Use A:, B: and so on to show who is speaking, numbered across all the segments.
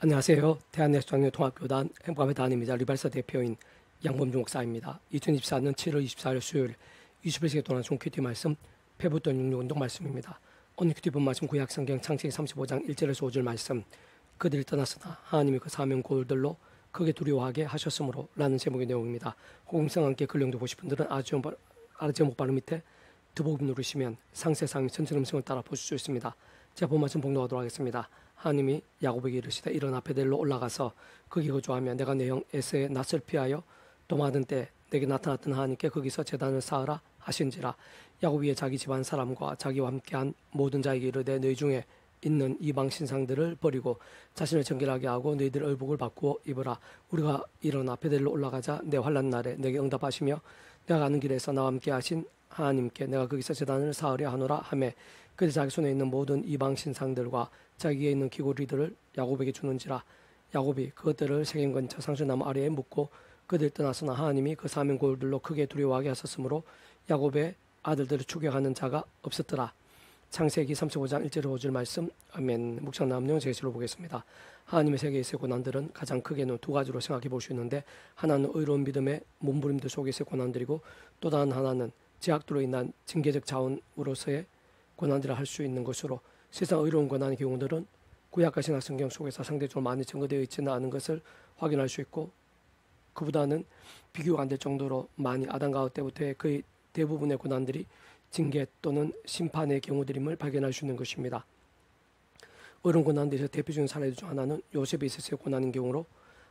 A: 안녕하세요. 대한예수장로통합교단 행복함의 단임이자 리발사 대표인 양범주 목사입니다. 2024년 7월 24일 수요일 21세기 동안 종 큐티 말씀 패부던 육류운동 말씀입니다. 오늘 큐티 본 말씀 구약성경 창세기 35장 1절에서 5절 말씀 그들이 떠났으나 하나님이 그 사명 고울들로 크게 두려워하게 하셨으므로 라는 제목의 내용입니다. 호응성 함께 근령도 보실 분들은 제목 바로 밑에 더보기 누르시면 상세상의 전체 음성을 따라 보실 수 있습니다. 제가 본 말씀 봉독하도록 하겠습니다. 하나님이 야곱에게 이르시되 일어나 베델로 올라가서 거기 거주하며 내가 내 형 에서의 낯을 피하여 도마하던 때 내게 나타났던 하나님께 거기서 제단을 쌓으라 하신지라. 야곱이 자기 집안 사람과 자기와 함께한 모든 자에게 이르되 너희 중에 있는 이방 신상들을 버리고 자신을 정결하게 하고 너희들 의복을 바꾸어 입으라. 우리가 일어나 베델로 올라가자. 내 환난 날에 내게 응답하시며 내가 가는 길에서 나와 함께 하신 하나님께 내가 거기서 제단을 쌓으려 하노라 하매 그들 자기 손에 있는 모든 이방 신상들과 자기에 있는 귀고리들을 야곱에게 주는지라. 야곱이 그것들을 세겜 근처 상수나무 아래에 묻고 그들 떠났으나 하나님이 그 사명 고울들로 크게 두려워하게 하셨으므로 야곱의 아들들을 추격하는 자가 없었더라. 창세기 35장 1절 5절 말씀. 아멘. 묵상 남용 제시로 보겠습니다. 하나님의 세계에서의 고난들은 가장 크게는 두 가지로 생각해 볼 수 있는데, 하나는 의로운 믿음의 몸부림들 속에서의 고난들이고 또 다른 하나는 제약들로 인한 징계적 자원으로서의 고난들을 할 수 있는 것으로, 세상 의로운 고난의 경우들은 구약과 신약 성경 속에서 상대적으로 많이 증거되어 있지는 않은 것을 확인할 수 있고, 그보다는 비교가 안 될 정도로 많이 아담 가우 때부터의 거의 대부분의 고난들이 징계 또는 심판의 경우들임을 발견할 수 있는 것입니다. 의로운 고난들에서 대표적인 사례 중 하나는 요셉이 있었을 고난인 경우로,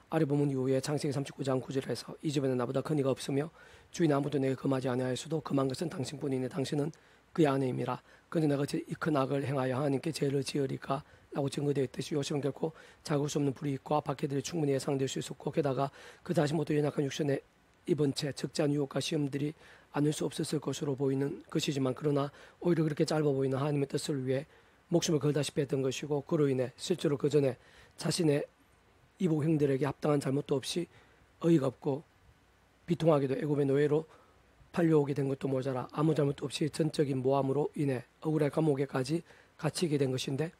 A: 아래 본문 이후에 창세기 39장 9절에서 이 집에는 나보다 큰 이가 없으며 주인 아무도 내게 금하지 아니하였어도 금한 것은 당신뿐이니 당신은 그의 아내임이라. 그런데 내가 이 큰 악을 행하여 하나님께 죄를 지으리까 라고 증거되어 있듯이 요셉은 결코 잡을 수 없는 불이익과 박해들이 충분히 예상될 수 있었고, 게다가 그 다시 모두 연약한 육신에 입은 채 적잖은 유혹과 시험들이 않을 수 없었을 것으로 보이는 것이지만, 그러나 오히려 그렇게 짧아 보이는 하나님의 뜻을 위해 목숨을 걸다시피 했던 것이고, 그로 인해 실제로 그 전에 자신의 이복 형들에게 합당한 잘못도 없이 어이가 없고 비통하게도 애굽의 노예로 팔려오게 된 것도 모자라 아무 잘못도 없이 전적인 모함으로 인해 억울한 감옥에까지 갇히게 된 것인데,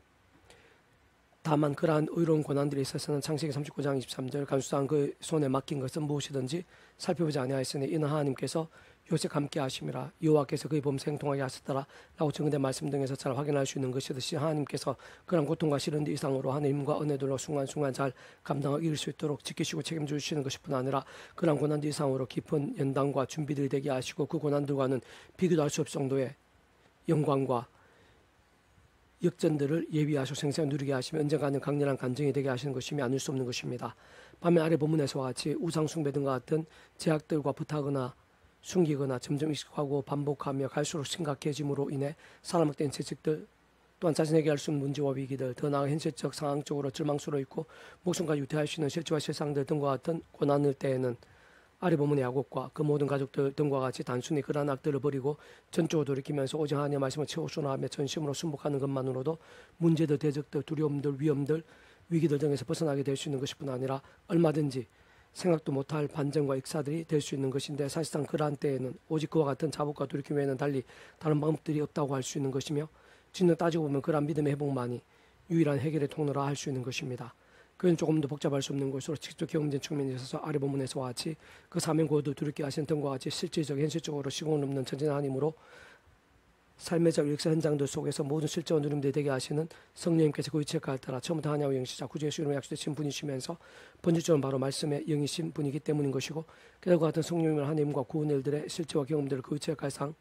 A: 다만 그러한 의로운 고난들에 있어서는 창세기 39장 23절 간수상 그 손에 맡긴 것은 무엇이든지 살펴보지 아니하였으니 이는 하나님께서 요셉과 함께 하심이라. 여호와께서 그의 범생 통하게 하셨더라 라고 증거된 말씀 등에서 잘 확인할 수 있는 것이듯이, 하나님께서 그런 고통과 시련들 이상으로 하나님과 은혜들로 순간순간 잘 감당하기 이룰 수 있도록 지키시고 책임져 주시는 것뿐 아니라 그런 고난들 이상으로 깊은 연단과 준비들이 되게 하시고, 그 고난들과는 비교도 할 수 없을 정도의 영광과 역전들을 예비하시고 생생히 누리게 하시며 언젠가는 강렬한 간증이 되게 하시는 것이며 아닐 수 없는 것입니다. 반면 아래 본문에서와 같이 우상 숭배 등과 같은 제약들과 부탁하거나 숨기거나 점점 익숙하고 반복하며 갈수록 심각해짐으로 인해 사람학된 채찍들, 또한 자신에게 할 수 없는 문제와 위기들, 더 나아 현실적 상황적으로 절망스러워 있고 목숨까지 유태할 수 있는 실제와 실상들 등과 같은 고난일 때에는 아래 본문의 야곱과 그 모든 가족들 등과 같이 단순히 그러한 악들을 버리고 전적으로 돌이키면서 오직 하나님의 말씀을 채워순화하며 전심으로 순복하는 것만으로도 문제들, 대적들, 두려움들, 위험들, 위기들 등에서 벗어나게 될 수 있는 것뿐 아니라 얼마든지 생각도 못할 반전과 익사들이 될 수 있는 것인데, 사실상 그러한 때에는 오직 그와 같은 자복과 돌이킴 외에는 달리 다른 방법들이 없다고 할 수 있는 것이며, 진짜 따지고 보면 그러한 믿음의 회복만이 유일한 해결의 통로라 할 수 있는 것입니다. 그건 조금 더 복잡할 수 없는 것으로 직접 경험된 측면에 있어서 아래 본문에서와 같이 그 사명 고도 두렵게 하신 등과 같이 실질적 현실적으로 시공을 넘는 전진 하나님으로 삶의 역사 현장들 속에서 모든 실제와 누림들이 되게 하시는 성령님께서 그 위치에 따라 처음부터 하나님의 영시자 구주의 이름으로 약속되신 분이시면서 본질적으로 바로 말씀의 영이신 분이기 때문인 것이고, 그와 같은 성령님을 하나님과 구원의 일들의 실제와 경험들을 그 위치에 갈상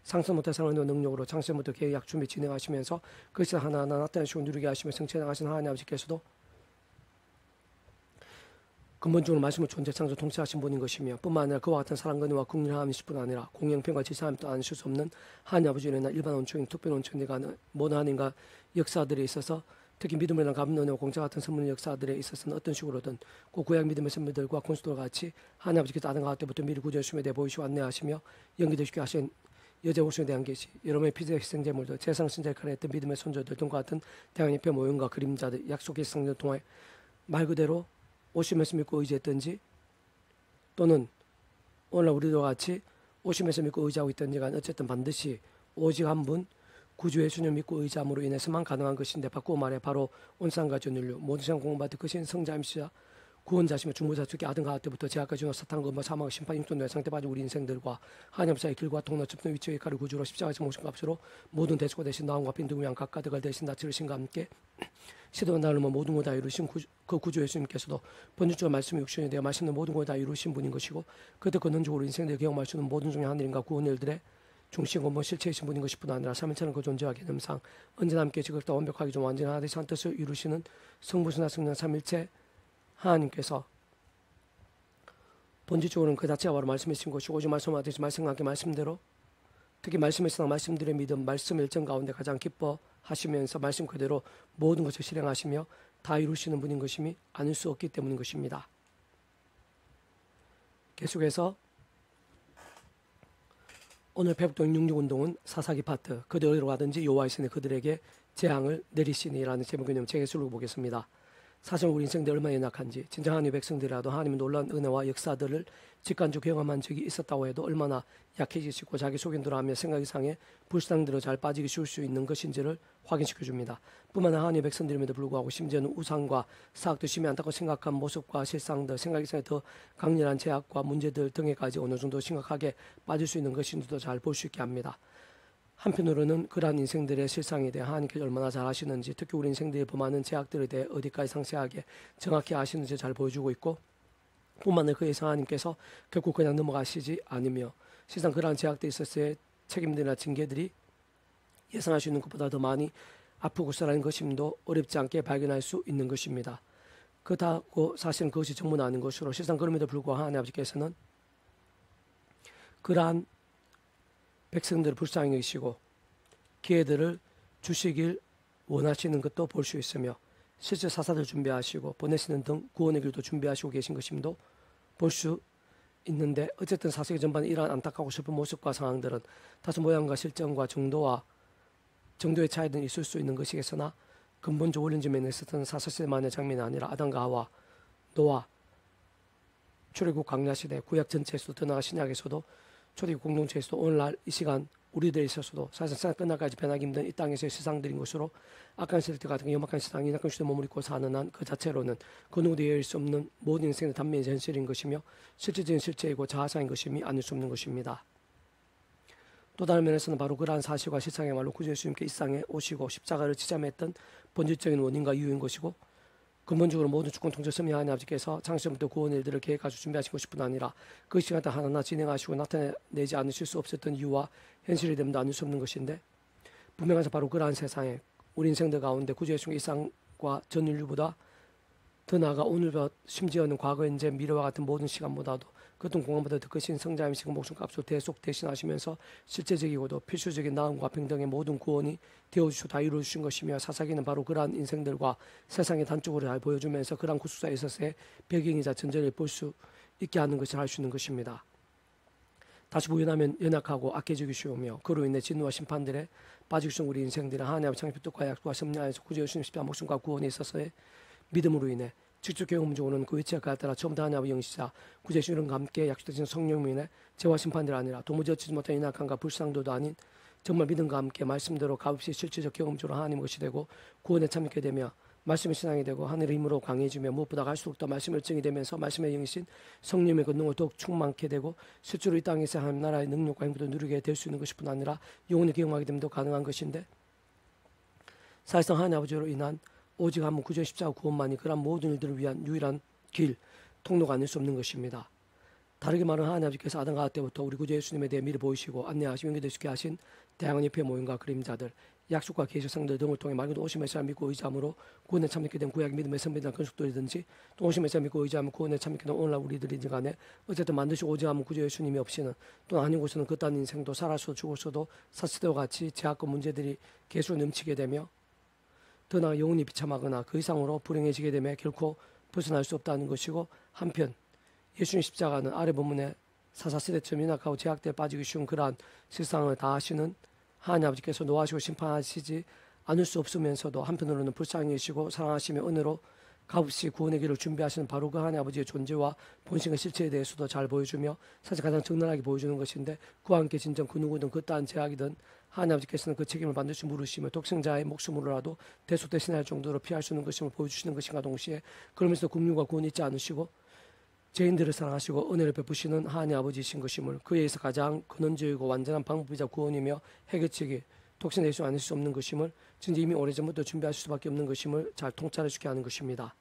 A: 상상 못할 상황과 능력으로 창세부터 계약 준비 진행하시면서 그것을 하나하나 나타내시고 누리게 하시며 성취해나가신 하나님 아버지께서도 근본적으로 말씀을 존재 창조 통치하신 분인 것이며, 뿐만 아니라 그와 같은 사랑과 은혜와 국률함이실 뿐 아니라 공영평과 지사함도 아실 수 없는 하나님 아버지로 인한 일반 원초인 특별 원초인에 가는 모든 하나님과 역사들에 있어서, 특히 믿음이나 갚는 은혜와 공짜 같은 선물 역사들에 있어서는 어떤 식으로든 그 구약 믿음의 선배들과 군수들과 같이 하나님 아버지께서 아담 가우 때부터 미리 구주하심에 대해 보이시고 안내하시며 연기되시게 하신 여자 우승에 대한 계시, 여러분의 피자 희생제물들, 세상 신자를 가려했던 믿음의 손자들 등과 같은 다양한 표 모형과 그림자들, 약속의 성경을 통해 말 그대로 오심에서 믿고 의지했든지, 또는 오늘 우리도 같이 오심에서 믿고 의지하고 있든지 간 어쨌든 반드시 오직 한 분 구주 예수님을 믿고 의지함으로 인해서만 가능한 것인데, 바꾸어 말해 바로 온 세상과 전 인류 모든 세상 공헌받을 크신 성자이시자 구원자시며 중보자 주께 아들 가을 때부터 제약과 진노 사탄 검과 사망 심판 흉존의 상태 빠진 우리 인생들과 하나님 사이의 길과 통로 짚는 위치의 가를 구주로 십자가에서 모신 값으로 모든 대수가 되신 나음과 빈둥 위한 각 가득을 대신 다 치르신과 함께 시도와 나름은 모든 것 다 이루신 그 구주 예수님께서도 번주주가 말씀이 육신이 되어 말씀은 모든 것 다 이루신 분인 것이고, 그때 근원적으로 인생들 경험할 수 있는 모든 중에 하늘인가 구원 일들의 중심 원본 실체이신 분인 것일 뿐 아니라 삼일체는 그 존재와 개념상 언제나 함께 지극다 완벽하게 좀 완전한 하나님의 한 뜻을 이루시는 성부수나 성령 삼일체 하나님께서 본질적으로는 그 자체가 바로 말씀이신 것이고, 오직 말씀하듯이 말씀과 말씀대로 특히 말씀에서 말씀들의 믿음, 말씀 일정 가운데 가장 기뻐하시면서 말씀 그대로 모든 것을 실행하시며 다 이루시는 분인 것임이 아닐 수 없기 때문인 것입니다. 계속해서 오늘 배북동 66운동은 사사기 파트, 그들 어디로 가든지 여호와의 손에 그들에게 재앙을 내리시니라는 제목의 내용 책의 수를 보겠습니다. 사실 우리 인생들 얼마나 연약한지, 진정 하나님의 백성들이라도 하나님의 놀라운 은혜와 역사들을 직관적으로 경험한 적이 있었다고 해도 얼마나 약해지시고 자기 속인대로 하며 생각 이상의 불상대로 잘 빠지기 쉬울 수 있는 것인지를 확인시켜줍니다. 뿐만 아니라 하나님의 백성들임에도 불구하고 심지어는 우상과 사악도 심히 안타깝고 생각한 모습과 실상들, 생각 이상의 더 강렬한 제약과 문제들 등에까지 어느 정도 심각하게 빠질 수 있는 것인지도 잘 볼 수 있게 합니다. 한편으로는 그러한 인생들의 실상에 대해 하나님께서 얼마나 잘 아시는지, 특히 우리 인생들이 범하는 제약들에 대해 어디까지 상세하게 정확히 아시는지 잘 보여주고 있고, 뿐만 아니라 그에서 하나님께서 결국 그냥 넘어가시지 않으며 실상 그러한 제약들이 있었을 때 책임들이나 징계들이 예상할 수 있는 것보다 더 많이 아프고 쓰라는 것임도 어렵지 않게 발견할 수 있는 것입니다. 그렇다고 사실은 그것이 전부는 아닌 것으로, 실상 그럼에도 불구하고 하나님 아버지께서는 그러한 백성들을 불쌍히 여기시고 기회들을 주시길 원하시는 것도 볼 수 있으며, 실제 사사들 준비하시고 보내시는 등 구원의 길도 준비하시고 계신 것임도 볼 수 있는데, 어쨌든 사세기 전반에 이러한 안타깝고 슬픈 모습과 상황들은 다소 모양과 실정과 정도의 차이는 있을 수 있는 것이겠으나, 근본적 원론적 면에서는 사사시대만의 장면이 아니라 아담과 하와, 노아, 출애굽 광야시대, 구약 전체에서도 더 나아가 신약에서도 초대교회 공동체에서도 오늘날 이 시간 우리들에 있어서도 사실 세상 끝날까지 변하기 힘든 이 땅에서의 세상들인 것으로, 악한 세대 같은 연막한 세상, 인악한 시대 몸을 입고 사는 한 그 자체로는 그 누구도 예외일 수 없는 모든 인생의 단면의 현실인 것이며 실질적인 실체이고 자아상인 것임이 아닐 수 없는 것입니다. 또 다른 면에서는 바로 그러한 사실과 실상이야말로 구주 예수님께 이 땅에 오시고 십자가를 지참했던 본질적인 원인과 이유인 것이고, 근본적으로 모든 주권 통제 섭리 하나님 아버지께서 창세부터 구원 일들을 계획하시고 준비하신 것일 뿐 아니라 그 시간 때 하나하나 진행하시고 나타내지 않으실 수 없었던 이유와 현실이 됨도 아닐 수 없는 것인데, 분명한 바로 그러한 세상에 우리 인생들 가운데 구주 예수님의 일상과 전 인류보다 더 나아가 오늘과 심지어는 과거, 현재, 미래와 같은 모든 시간보다도 그 어떤 공간보다 더 크신 성자이시고 목숨값으로 대속 대신하시면서 실제적이고도 필수적인 나음과 평등의 모든 구원이 되어주시고 다 이루어주신 것이며, 사사기는 바로 그러한 인생들과 세상의 단쪽으로 잘 보여주면서 그러한 구속사에 있어서의 배경이자 전제를 볼 수 있게 하는 것을 할 수 있는 것입니다. 다시 부인하면 연약하고 악해지기 쉬우며 그로 인해 진노와 심판들에 빠지기 쉬운 우리 인생들은 하나님의 창조 뜻과 약속과 섭리 안에서 구주 예수님 십자가 목숨과 구원에 있어서의 믿음으로 인해 직접 경험적으로는 그 위치에 따라 처음부터 하나님의 영시자 구주 예수님과 함께 약속되신 성령으로 인해 죄와 심판들 아니라 도무지 어찌지 못한 연약함과 불쌍도도 아닌 정말 믿음과 함께 말씀대로 값없이 실질적 경험적으로 하나님의 것이 되고 구원에 참여하게 되며 말씀의 신앙이 되고 하늘의 힘으로 강해지며 무엇보다 갈수록 더 말씀의 열정이 되면서 말씀의 영이신 성령의 권능을 더욱 충만케 되고 실제로 이 땅에서 하나님 나라의 능력과 행복도 누리게 될 수 있는 것뿐 아니라 영원히 경험하게 되면 더 가능한 것인데, 사실상 하나님 아버지로 인한 오직 한 번 구주 십자가 구원만이 그런 모든 일들을 위한 유일한 길, 통로가 아닐 수 없는 것입니다. 다르게 말하면 하나님 아버지께서 아담과 하와 때부터 우리 구주 예수님에 대해 미리 보이시고 안내하시고 연결될 수 있게 하신 다양한 옆의 모임과 그림자들, 약속과 계시성들 등을 통해 말 그대로 오심의 사람 믿고 의지함으로 구원에 참여하게 된 구약 믿음의 선배들과 근속들이든지 또 오심의 사람 믿고 의지하면 구원에 참여하게 된 오늘날 우리들인지 간에 어쨌든 반드시 오지 않으면 구주 예수님이 없이는 또 아닌 곳에는 그딴 인생도 살아서 죽었어도 사스대와 같이 제약과 문제들이 계속 넘치게 되며 더 나아 영혼이 비참하거나 그 이상으로 불행해지게 되며 결코 벗어날 수 없다는 것이고, 한편 예수님 십자가는 아래 본문에 사사시대처럼 연약하고 제약대에 빠지기 쉬운 그러한 세상을 다 하시는 하나님 아버지께서 노하시고 심판하시지 않을 수 없으면서도 한편으로는 불쌍히 여시고 사랑하시며 은혜로 값없이 구원의 길을 준비하시는 바로 그 하나님 아버지의 존재와 본성의 실체에 대해서도 잘 보여주며 사실 가장 적나라하게 보여주는 것인데 그와 함께 진정 그 누구든 그 따한 제약이든 하나님 아버지께서는 그 책임을 반드시 물으시며 독생자의 목숨으로라도 대속대신할 정도로 피할 수 있는 것임을 보여주시는 것인가 동시에 그러면서 국류가 구원 잊지 않으시고 죄인들을 사랑하시고 은혜를 베푸시는 하나님 아버지이신 것임을 그에 의해서 가장 근원적이고 완전한 방법이자 구원이며 해결책이 독생될 수 않을 수 없는 것임을 진짜 이미 오래전부터 준비하실 수밖에 없는 것임을 잘 통찰해주게 하는 것입니다.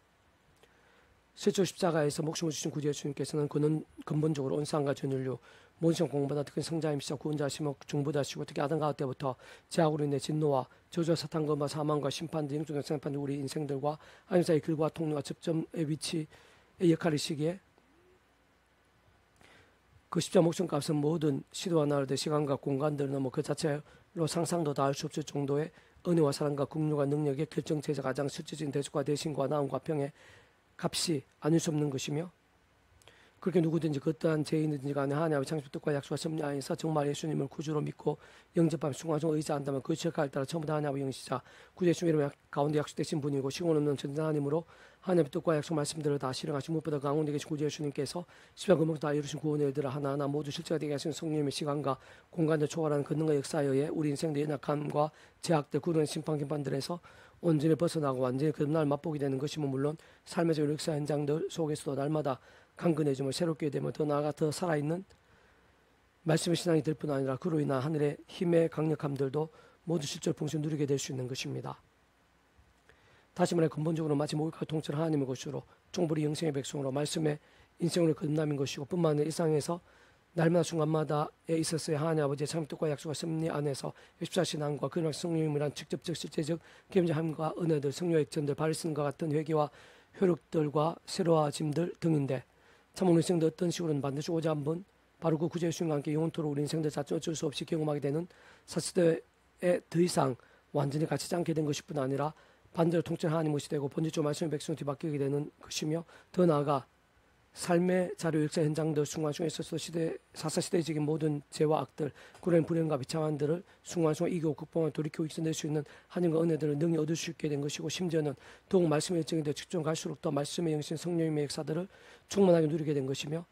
A: 실제 십자가에서 목숨을 주신 구주 예수님께서는 그는 근본적으로 온 세상과 전 인류 모든 공보다 특히 성자이시며 구원자시며 중보자시고 특히 아담 가을 때부터 죄악으로 인해 진노와 저주와 사탄과 사망과 심판 등 영적인 생판 우리 인생들과 하나님 사이의 길과 통로와 접점의 위치의 역할이시기에 그 십자가 목숨값은 모든 시도와 나라들 시간과 공간들을 넘어 그 자체로 상상도 닿을 수 없을 정도의 은혜와 사랑과 긍휼과 능력의 결정체적 가장 실질적인 대속과 대신과 나음과 평의 값이 아닐 수 없는 것이며 그렇게 누구든지 그 어떠한 죄인이든지 간에 하나님 아버지 창조 뜻과 약속과 섭리 안에서 정말 예수님을 구주로 믿고 영접하며 순간순간 의지한다면 그 역할에 따라 처음부터 하나님 아버지 영시자 구주 예수님 가운데 약속되신 분이고 시공 없는 전능한 하나님으로 하나님의 뜻과 약속 말씀들을 다 실행하신 무엇보다 가운데 계신 구주 예수님께서 십자가 금방 다 이루신 구원의 일들을 하나하나 모두 실체가 되게 하시는 성령님의 시간과 공간을 초월하는 권능과 역사에 의해 우리 인생의 연약함과 제약들 구르는 심판 심판들에서 온전히 벗어나고 완전히 그 날 맛보게 되는 것이면 물론 삶에서 역사 현장들 속에서도 날마다 강건해짐을 새롭게 되면 더 나아가 더 살아있는 말씀의 신앙이 될 뿐 아니라 그로 인한 하늘의 힘의 강력함들도 모두 실제로 풍성히 누리게 될 수 있는 것입니다. 다시 말해 근본적으로 마치 목욕과 통째로 하나님의 것으로 종부리 영생의 백성으로 말씀의 인생으로 거듭남인 것이고 뿐만 아니라 일상에서 날마다 순간마다에 있었어야 하나님 아버지의 참 뜻과 약속과 섭리 안에서 십자신앙과 그런 성령님이란 직접적 실제적 겸손함과 은혜들 성령의 액전들 바리슨과 같은 회개와 효력들과 새로워짐들 등인데 참 오늘 인생도 어떤 식으로는 반드시 오자 한번 바로 그 구주 예수님과 함께 영원토록 우리 인생들 자체 어쩔 수 없이 경험하게 되는 사시대에 더 이상 완전히 갇히지 않게 된 것일 뿐 아니라 반대로 통째로 하나님 것이 되고 본질적으로 말씀의 백성이 뒤바뀌게 되는 것이며 더 나아가 삶의 자료 역사 현장들 순간순간 있어서 사사시대적인 모든 죄와 악들 그런 불행과 비참한들을 순간순간 이기고 극복하고 돌이키고 이겨낼 수 있는 하나님과 은혜들을 능히 얻을 수 있게 된 것이고 심지어는 더욱 말씀의 일정이 더 직접 갈수록 더 말씀의 영신 성령님의 역사들을 충만하게 누리게 된 것이며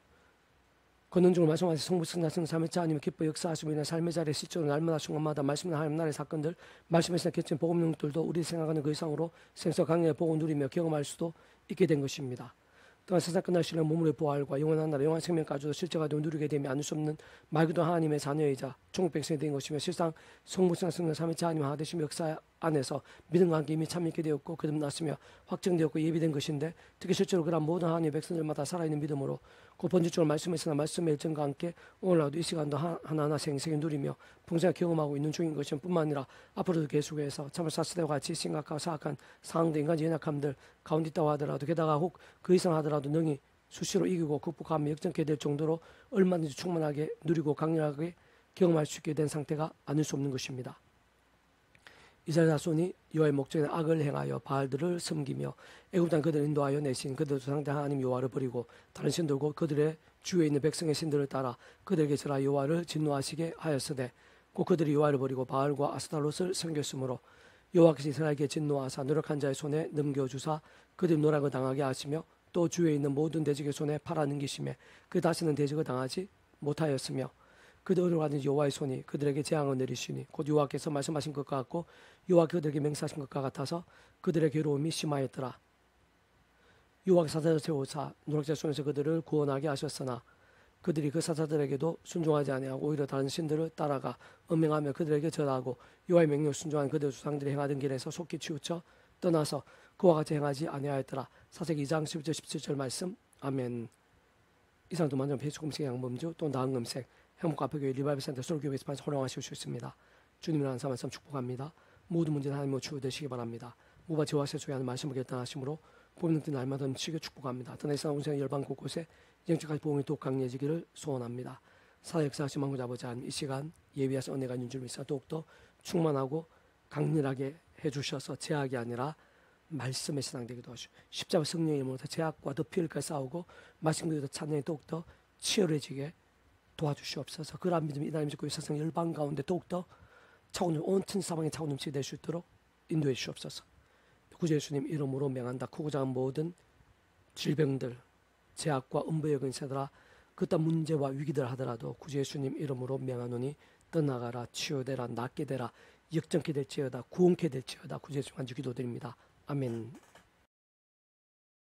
A: 권능적으로 말씀하신 성부 성자성 삼위일체 하나님의 기뻐 역사하시며 인한 삶의 자리에 실제로 날마다 순간마다 말씀의 하나님 나라의 사건들 말씀에서 개친 복음 용들도 우리 생각하는 그 이상으로 생서 강력의 복을 누리며 경험할 수도 있게 된 것입니다. 또한 세상 끝날 시는 몸으로의 부활과 영원한 나라 영원한 생명까지도 실제가 되어 누리게 되며 않을 수 없는 말 그대로 하나님의 자녀이자 천국 백성이 된 것이며 실상 성부 성자 삼위일체 하나님 하나 되시며 역사 안에서 믿음과 함께 이미 참 있게 되었고 거듭났으며 확정되었고 예비된 것인데 특히 실제로 그런 모든 하나님의 백성들마다 살아있는 믿음으로 그 본질적으로 말씀에서나 말씀의 일정과 함께 오늘날도 이 시간도 하나하나 생생히 누리며 풍성하게 경험하고 있는 중인 것은 뿐만 아니라 앞으로도 계속해서 참을 사시대와 같이 심각하고 사악한 상황들 인간의 연약함들 가운데 있다고 하더라도 게다가 혹 그 이상 하더라도 능히 수시로 이기고 극복하며 역전케 될 정도로 얼마든지 충만하게 누리고 강렬하게 경험할 수 있게 된 상태가 아닐 수 없는 것입니다. 이스라엘 자손이 여호와의 목전에 악을 행하여 바알들을 섬기며 애굽 땅 그들을 인도하여 내신 그들 조상들 하나님 여호와를 버리고 다른 신들고 그들의 주위에 있는 백성의 신들을 따라 그들에게 절하 여호와를 진노하시게 하였으되 곧 그들이 여호와를 버리고 바알과 아스타롯을 섬겼으므로 여호와께서 이스라엘에게 진노하사 노력한 자의 손에 넘겨주사 그들이 노락을 당하게 하시며 또 주위에 있는 모든 대적의 손에 팔아넘기시며 그 다시는 대적을 당하지 못하였으며 그들을 가진 여호와의 손이 그들에게 재앙을 내리시니 곧 여호와께서 말씀하신 것과 같고 여호와께서 그들에게 맹세하신 것과 같아서 그들의 괴로움이 심하였더라. 여호와께서 사자를 세우사 노략자의 손에서 그들을 구원하게 하셨으나 그들이 그 사자들에게도 순종하지 아니하고 오히려 다른 신들을 따라가 음행하며 그들에게 절하고 여호와의 명령을 순종한 그들 조상들이 행하던 길에서 속히 치우쳐 떠나서 그와 같이 행하지 아니하였더라. 사세기 2장 11절 17절 말씀. 아멘. 이상 두만점 배수금색 양범주 또 나은금색 행복가표교회 리바이브센터 솔교회에서 반드시 활용하실 수 있습니다. 주님을 항상 말씀 축복합니다. 모든 문제는 하나님으로 치유되시기 바랍니다. 무바 저와 세속에 하는 말씀을 결단하심으로 보는 듯 날마다 넘치게 축복합니다. 떠나 이상 온생 열방 곳곳에 영적까지 복음이 더욱 강해지기를 소원합니다. 사회 역사하신 만군 아버지 하나님 이 시간 예비하신 은혜가 있는 줄 믿사 더욱더 충만하고 강렬하게 해주셔서 제약이 아니라 말씀의 신앙 되기도 하시고 십자가 성령의 이름으로 제약과 더 피해까지 싸우고 말씀과 더 찬양이 더욱더 치열해지게 도와주시옵소서. 그러한 믿음이 이 나님 믿고 세상 열방 가운데 더욱더 차고 온 천사방에 차고 넘치게 될 수 있도록 인도해 주시옵소서. 구주 예수님 이름으로 명한다. 크고 작은 모든 질병들, 제약과 음부의 근세들아 그딴 문제와 위기들 하더라도 구주 예수님 이름으로 명하노니 떠나가라, 치유되라, 낫게 되라, 역정케 될지어다, 구원케 될지어다. 구주 예수님 간주 기도드립니다. 아멘.